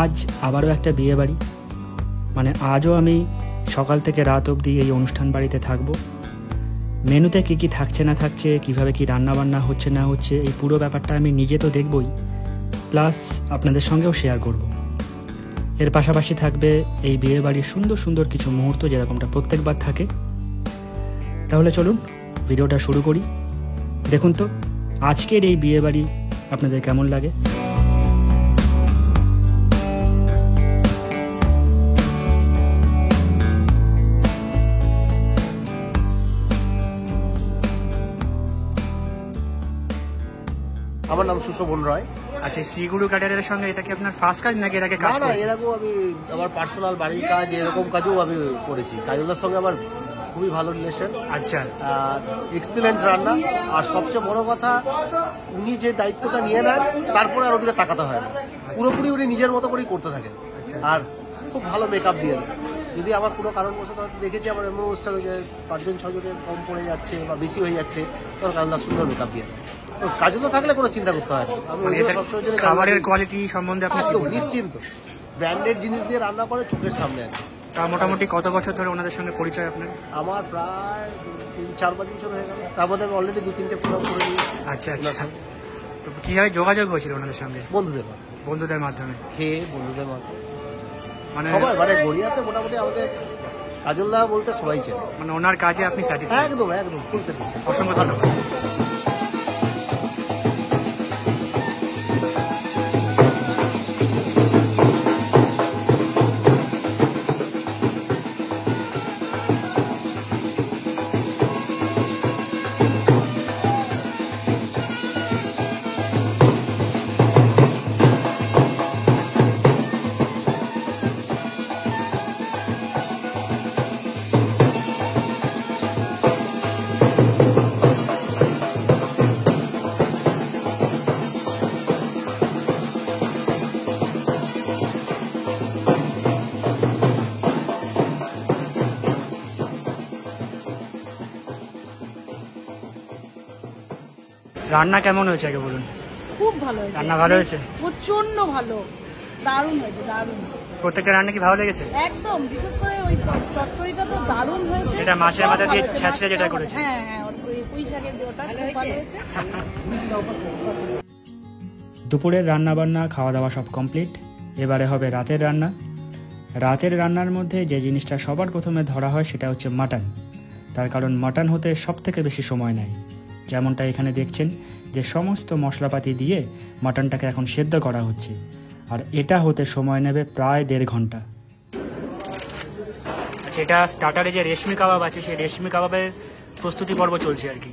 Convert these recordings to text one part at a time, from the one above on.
আজ আবারও একটা বিয়ে বাড়ি, মানে আজও আমি সকাল থেকে রাত অবধি এই অনুষ্ঠান বাড়িতে থাকব। মেনুতে কী কী থাকছে না থাকছে, কিভাবে কি রান্নাবান্না হচ্ছে না হচ্ছে, এই পুরো ব্যাপারটা আমি নিজে তো দেখবই, প্লাস আপনাদের সঙ্গেও শেয়ার করব। এর পাশাপাশি থাকবে এই বিয়ে বাড়ির সুন্দর সুন্দর কিছু মুহূর্ত, যেরকমটা প্রত্যেকবার থাকে। তাহলে চলুন ভিডিওটা শুরু করি। দেখুন তো আজকের এই বিয়ে বাড়ি আপনাদের কেমন লাগে। আমার নাম সুশোভন রায়। আচ্ছা, শ্রীগুরু ক্যাটারের সঙ্গে এটা কি আপনার ফার্স্ট কাজ নাকি এর আগে কাজ না, এরকম আমি আমার পার্সোনাল বাড়ির কাজ এরকম কাজও আমি করেছি। কাজলদার সঙ্গে আমার খুবই ভালো রিলেশন। আচ্ছা, এক্সিলেন্ট রান্না, আর সবচেয়ে বড় কথা উনি যে দায়িত্বটা নিয়ে নেন তারপরে আর ওদিকে তাকাতে হয় না, পুরোপুরি উনি নিজের মতো করেই করতে থাকেন। আর খুব ভালো মেকআপ দিয়ে দেন। যদি আমার কোনো কারণবশত দেখেছি আমার এমন অনুষ্ঠানে যে 5-6 জনের কম পড়ে যাচ্ছে বা বেশি হয়ে যাচ্ছে, তখন কাজলদার সুন্দর মেকআপ দিয়ে দেন। কাজও তো থাকলে কোনো চিন্তা করতে হয় না। আমি খাবারের কোয়ালিটি সম্বন্ধে আপনি নিশ্চিন্ত, ব্র্যান্ডেড জিনিস দিয়ে রান্না করে চোখের সামনে আছে। তা মোটামুটি কত বছর ধরে ওনাদের সঙ্গে পরিচয় আপনার? আমার প্রায় 3-4 বছর হয়ে গেল। তার মধ্যে আমি অলরেডি 2-3টে প্রোগ্রাম করে নিয়েছি। আচ্ছা আচ্ছা, তো কীভাবে যোগাযোগ হয়েছিল ওনাদের সঙ্গে? বন্ধুদের মাধ্যমে খেয়ে বন্ধুদের মাধ্যমে, মানে সবাই মানে গড়িয়াতে মোটামুটি আমাদের কাজলদা বলতে সবাই চেনে। মানে ওনার কাজে আপনি স্যাটিসফাইড? একদম একদম, ফুল স্যাটিসফাইড। অসংখ্য ধন্যবাদ। রান্না কেমন হয়েছে আগে বলুন? খুব ভালো হয়েছে। রান্না ভালো হয়েছে? প্রচন্ড ভালো, দারুণ হয়েছে, দারুণ। প্রত্যেকটা রান্না কি ভালো লেগেছে? একদম, বিশেষ করে ওই চচ্চড়িটা তো দারুণ হয়েছে। এটা মাছের মাথা দিয়ে ছেঁচড়ে যেটা করেছে। হ্যাঁ হ্যাঁ, ওই পুঁই শাকের ওটা খুব ভালো হয়েছে। দুপুরের রান্না বান্না খাওয়া দাওয়া সব কমপ্লিট। এবারে হবে রাতের রান্না। রাতের রান্নার মধ্যে যে জিনিসটা সবার প্রথমে ধরা হয় সেটা হচ্ছে মাটন। তার কারণ মাটন হতে সব থেকে বেশি সময় নেয়। যেমনটা এখানে দেখছেন যে সমস্ত মশলাপাতি দিয়ে মাটনটাকে এখন সেদ্ধ করা হচ্ছে, আর এটা হতে সময় নেবে প্রায় 1.5 ঘন্টা। আচ্ছা, এটা স্টার্টারে যে রেশমি কাবাব আছে সেই রেশমি কাবাবের প্রস্তুতি পর্ব চলছে আর কি।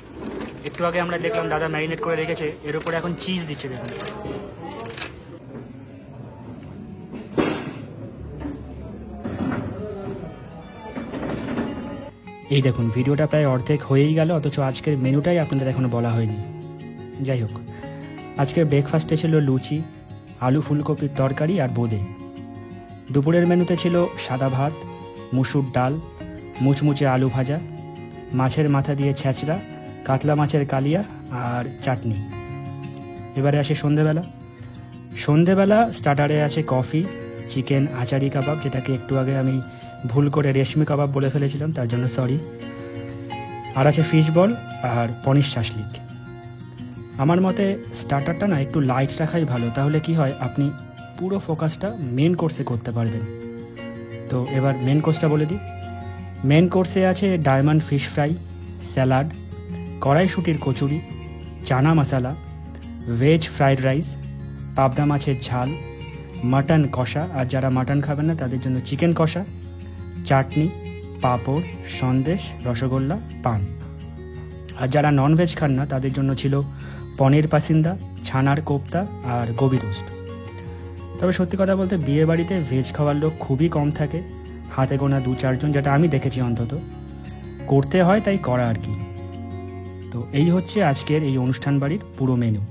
একটু আগে আমরা দেখলাম দাদা ম্যারিনেট করে রেখেছে, এর উপরে এখন চিজ দিচ্ছে। দেখুন এই দেখুন, ভিডিওটা প্রায় অর্ধেক হয়েই গেল, অথচ আজকের মেনুটাই আপনাদের এখনো বলা হয়নি। যাই হোক, আজকের ব্রেকফাস্টে ছিল লুচি, আলু ফুলকপির তরকারি আর বোঁদে। দুপুরের মেনুতে ছিল সাদা ভাত, মুসুর ডাল, মুচমুচে আলু ভাজা, মাছের মাথা দিয়ে ছেঁচড়া, কাতলা মাছের কালিয়া আর চাটনি। এবারে আসে সন্ধেবেলা। সন্ধেবেলা স্টার্টারে আছে কফি, চিকেন আচারি কাবাব, যেটাকে একটু আগে আমি ভুল করে রেশমি কাবাব বলে ফেলেছিলাম, তার জন্য সরি। আর আছে ফিশ বল আর পনির শাসলিক। আমার মতে স্টার্টারটা না একটু লাইট রাখাই ভালো, তাহলে কি হয় আপনি পুরো ফোকাসটা মেন কোর্সে করতে পারবেন। তো এবার মেন কোর্সটা বলে দিই। মেন কোর্সে আছে ডায়মন্ড ফিশ ফ্রাই, স্যালাড, কড়াইশুটির kachori, chana masala, veg fried rice, পাবদা মাছের ঝাল, মাটন কষা, আর যারা মাটন খাবেন না তাদের জন্য চিকেন কষা, চাটনি, পাঁপড়, সন্দেশ, রসগোল্লা, পান। আর যারা ননভেজ খান না তাদের জন্য ছিল পনির পাসিন্দা, ছানার কোপ্তা আর গোবি রোস্ট। তবে সত্যি কথা বলতে বিয়ে বাড়িতে ভেজ খাওয়ার লোক খুবই কম থাকে, হাতে গোনা 2-4 জন, যেটা আমি দেখেছি অন্তত। করতে হয় তাই করা আর কি। তো এই হচ্ছে আজকের এই অনুষ্ঠান বাড়ির পুরো মেনু।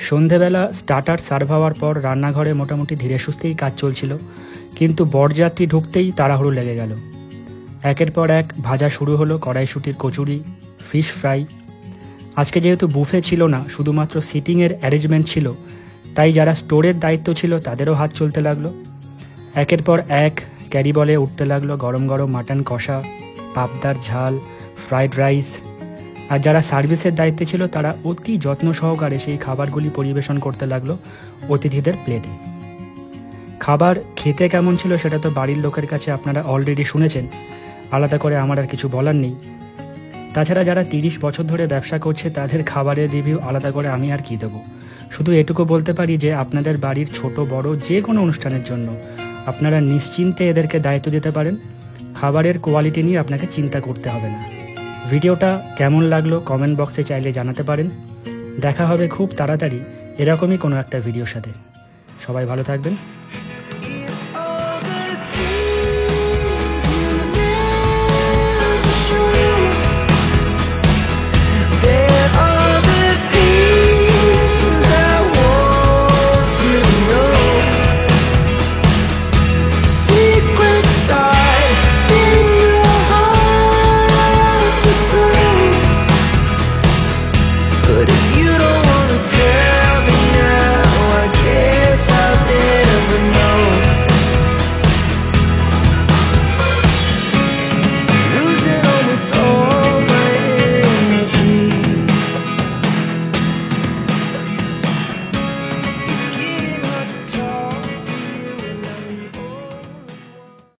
সন্ধেবেলা স্টার্টার সার্ভ হওয়ার পর রান্নাঘরে মোটামুটি ধীরে সুস্থেই কাজ চলছিল, কিন্তু বরযাত্রী ঢুকতেই তাড়াহুড়ো লেগে গেল। একের পর এক ভাজা শুরু হলো, কড়াইশুঁটির কচুরি, ফিশ ফ্রাই। আজকে যেহেতু বুফে ছিল না, শুধুমাত্র সিটিংয়ের অ্যারেঞ্জমেন্ট ছিল, তাই যারা স্টোরের দায়িত্ব ছিল তাদেরও হাত চলতে লাগলো। একের পর এক ক্যারি বলে উঠতে লাগলো গরম গরম মাটন কষা, পাবদার ঝাল, ফ্রাইড রাইস। আর যারা সার্ভিসের দায়িত্বে ছিল তারা অতি যত্ন সহকারে সেই খাবারগুলি পরিবেশন করতে লাগলো অতিথিদের প্লেটে। খাবার খেতে কেমন ছিল সেটা তো বাড়ির লোকের কাছে আপনারা অলরেডি শুনেছেন, আলাদা করে আমার আর কিছু বলার নেই। তাছাড়া যারা 30 বছর ধরে ব্যবসা করছে তাদের খাবারের রিভিউ আলাদা করে আমি আর কি দেবো। শুধু এটুকু বলতে পারি যে আপনাদের বাড়ির ছোট বড় যে কোনো অনুষ্ঠানের জন্য আপনারা নিশ্চিন্তে এদেরকে দায়িত্ব দিতে পারেন। খাবারের কোয়ালিটি নিয়ে আপনাকে চিন্তা করতে হবে না। ভিডিওটা কেমন লাগলো কমেন্ট বক্সে চাইলে জানাতে পারেন। দেখা হবে খুব তাড়াতাড়ি এরকমই কোনো একটা ভিডিওর সাথে। সবাই ভালো থাকবেন।